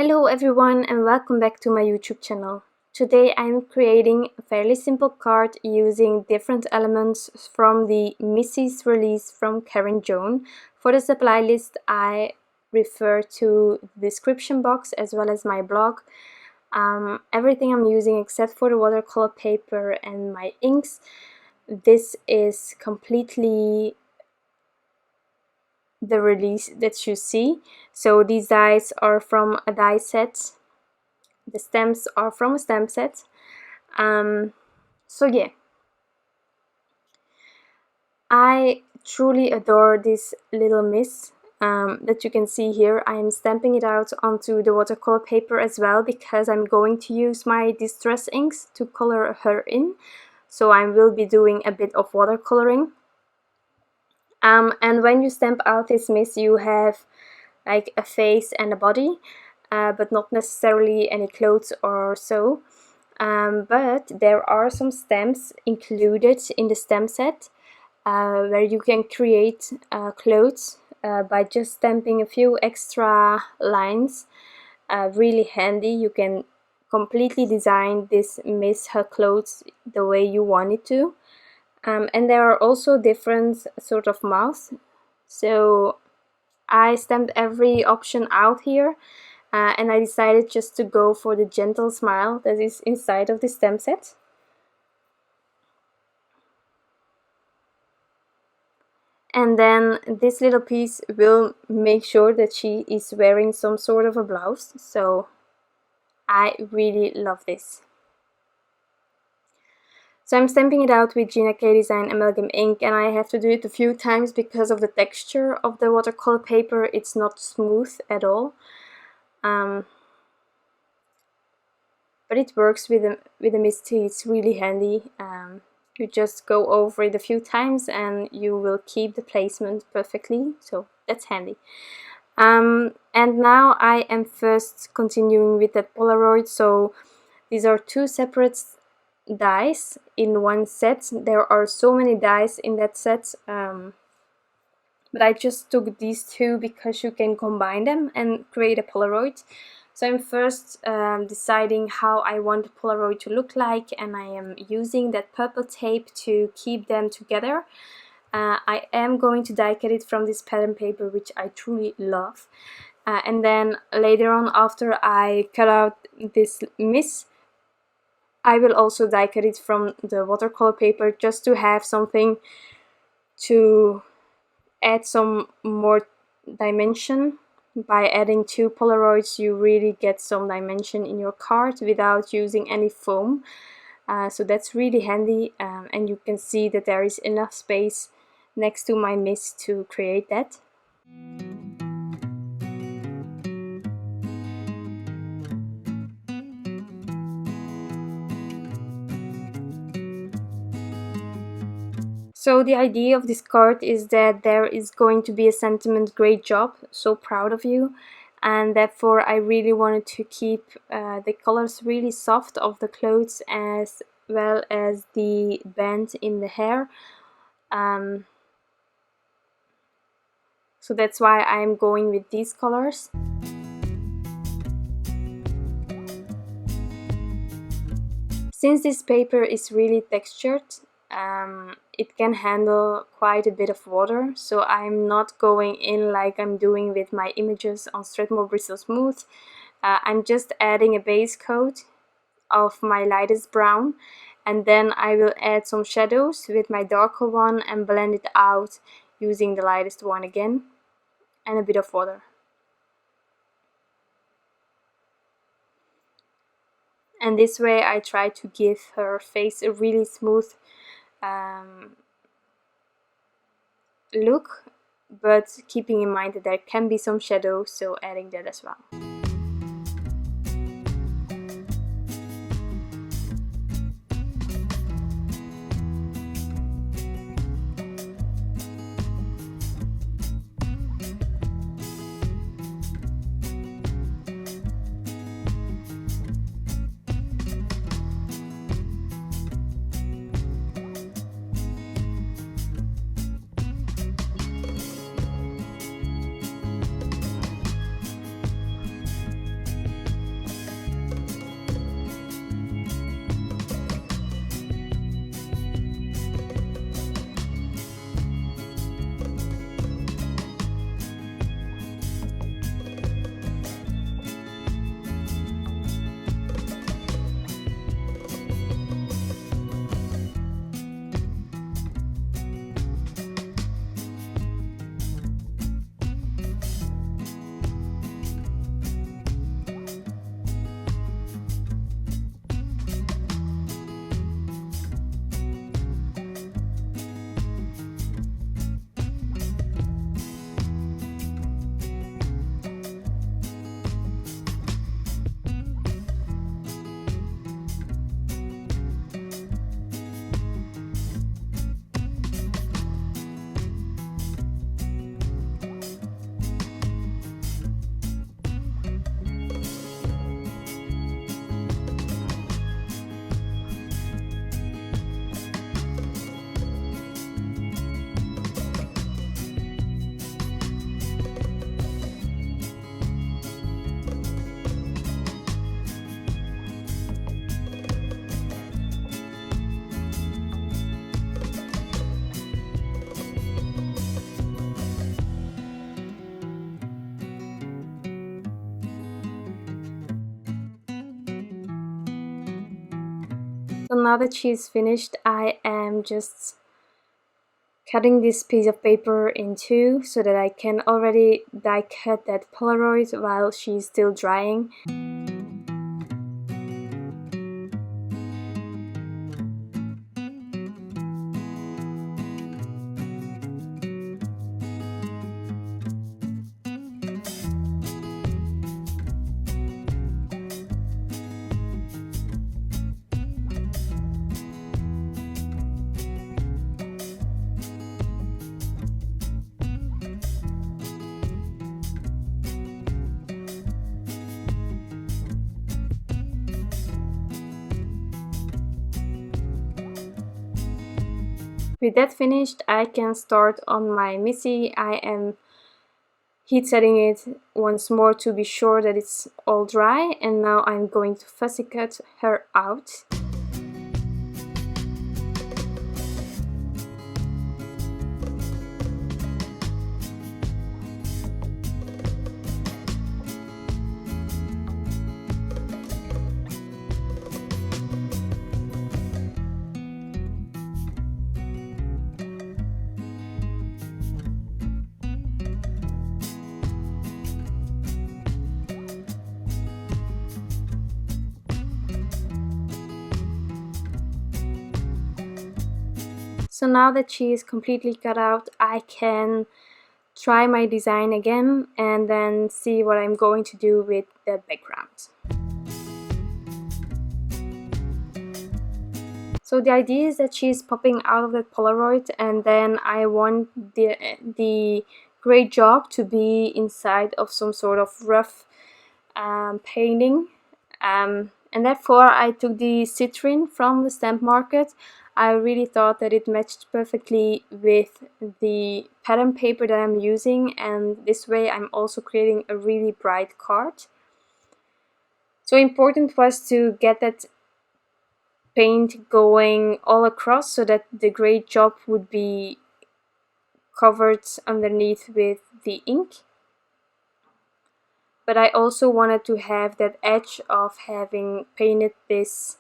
Hello everyone and welcome back to my YouTube channel. Today I'm creating a fairly simple card using different elements from the MISSEES release from Karin Joan. For the supply list I refer to the description box as well as my blog. Everything I'm using except for the watercolor paper and my inks. This is completely the release that you see. So these dies are from a die set. The stamps are from a stamp set. So yeah, I truly adore this little miss that you can see here. I am stamping it out onto the watercolor paper as well because I'm going to use my distress inks to color her in. So I will be doing a bit of watercoloring. And when you stamp out this miss, you have like a face and a body, but not necessarily any clothes or so. But there are some stamps included in the stamp set where you can create clothes by just stamping a few extra lines. Really handy. You can completely design this miss her clothes the way you want it to. And there are also different sort of mouths. So I stamped every option out here and I decided just to go for the gentle smile that is inside of the stamp set. And then this little piece will make sure that she is wearing some sort of a blouse. So I really love this. So I'm stamping it out with Gina Design Amalgam ink, and I have to do it a few times because of the texture of the watercolor paper. It's not smooth at all. But it works with the MISSEES. It's really handy. You just go over it a few times and you will keep the placement perfectly, so that's handy. And now I am first continuing with that Polaroid. So these are two separate dies in one set. There are so many dies in that set, but I just took these two because you can combine them and create a Polaroid. So I'm first deciding how I want the Polaroid to look like, and I am using that purple tape to keep them together. I am going to die cut it from this pattern paper, which I truly love. And then later on, after I cut out this miss, I will also die cut it from the watercolor paper just to have something to add some more dimension. By adding two Polaroids, you really get some dimension in your card without using any foam. So that's really handy, and you can see that there is enough space next to my miss to create that. So the idea of this card is that there is going to be a sentiment, great job, so proud of you, and therefore I really wanted to keep the colors really soft of the clothes as well as the band in the hair. So that's why I'm going with these colors. Since this paper is really textured, it can handle quite a bit of water, so I'm not going in like I'm doing with my images on Strathmore Bristol Smooth. I'm just adding a base coat of my lightest brown, and then I will add some shadows with my darker one and blend it out using the lightest one again, and a bit of water. And this way I try to give her face a really smooth look, but keeping in mind that there can be some shadow, so adding that as well. So now that she is finished, I am just cutting this piece of paper in two so that I can already die cut that Polaroid while she's still drying. With that finished, I can start on my Missy. I am heat setting it once more to be sure that it's all dry, and now I'm going to fussy cut her out. So now that she is completely cut out, I can try my design again and then see what I'm going to do with the background. So the idea is that she is popping out of that Polaroid, and then I want the gray job to be inside of some sort of rough painting. And therefore I took the Citrine from the stamp market. I really thought that it matched perfectly with the pattern paper that I'm using, and this way I'm also creating a really bright card. So important was to get that paint going all across so that the gray job would be covered underneath with the ink. But I also wanted to have that edge of having painted this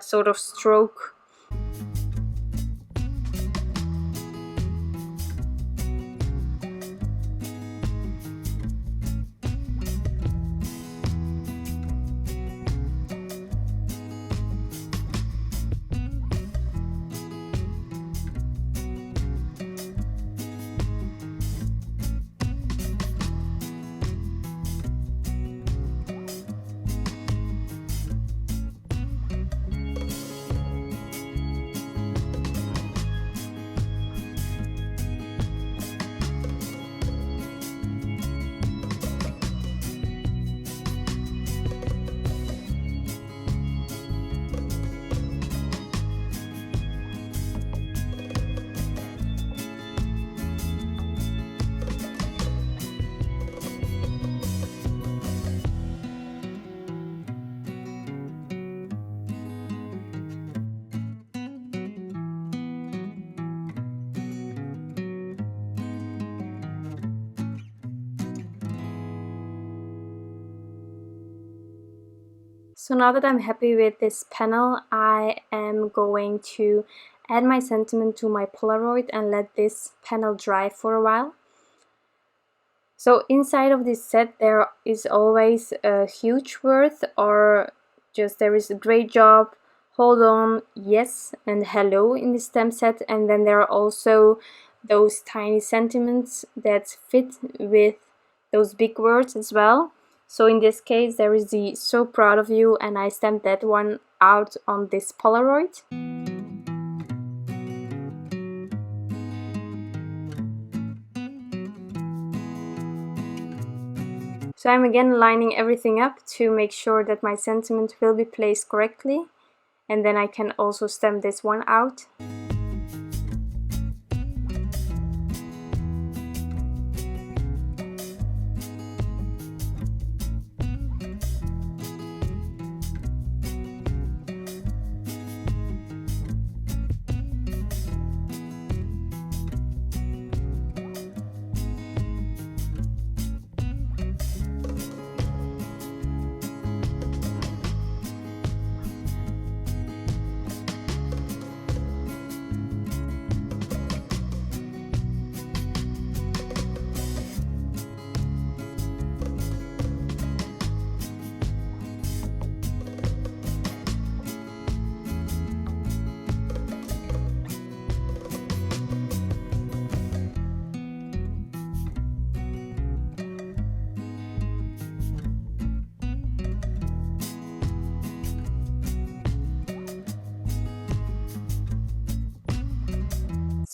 sort of stroke. So now that I'm happy with this panel, I am going to add my sentiment to my Polaroid and let this panel dry for a while. So inside of this set there is always a huge word, or just there is a great job, hold on, yes, and hello in the stamp set, and then there are also those tiny sentiments that fit with those big words as well. So in this case there is the so proud of you, and I stamped that one out on this Polaroid. So I'm again lining everything up to make sure that my sentiment will be placed correctly, and then I can also stamp this one out.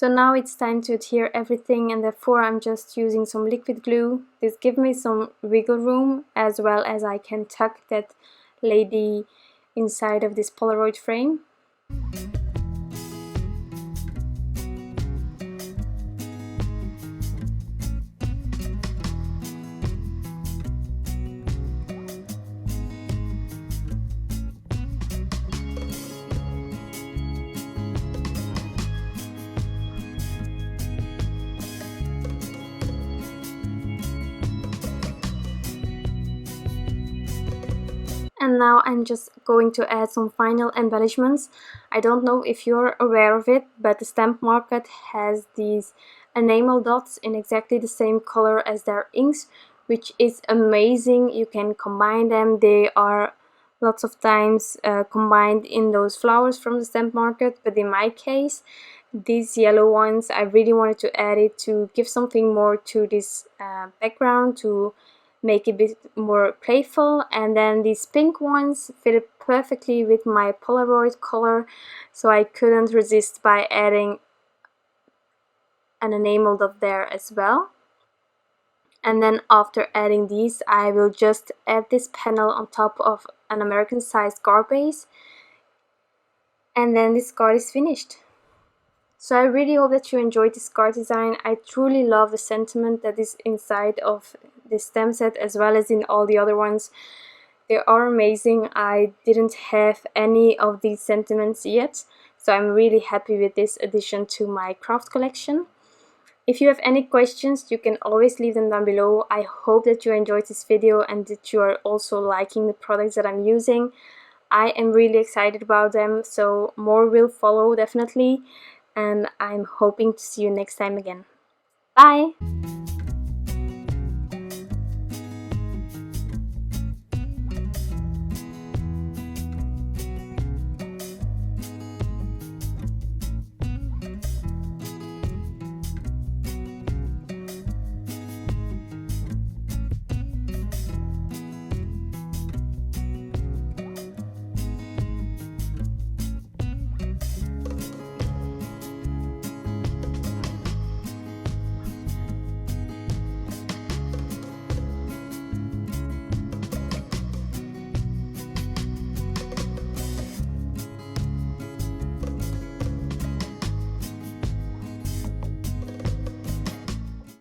So now it's time to adhere everything, and therefore I'm just using some liquid glue. This gives me some wiggle room, as well as I can tuck that lady inside of this Polaroid frame. And now I'm just going to add some final embellishments. I don't know if you're aware of it, but the stamp market has these enamel dots in exactly the same color as their inks, which is amazing. You can combine them. They are lots of times combined in those flowers from the stamp market, but in my case, these yellow ones, I really wanted to add it to give something more to this background, to make it a bit more playful. And then these pink ones fitted perfectly with my Polaroid color, so I couldn't resist by adding an enamel dot there as well. And then after adding these, I will just add this panel on top of an American sized card base, and then this card is finished. So I really hope that you enjoyed this card design. I truly love the sentiment that is inside of this stamp set, as well as in all the other ones. They are amazing. I didn't have any of these sentiments yet, so I'm really happy with this addition to my craft collection. If you have any questions, you can always leave them down below. I hope that you enjoyed this video and that you are also liking the products that I'm using. I am really excited about them, so more will follow definitely. And I'm hoping to see you next time again. Bye!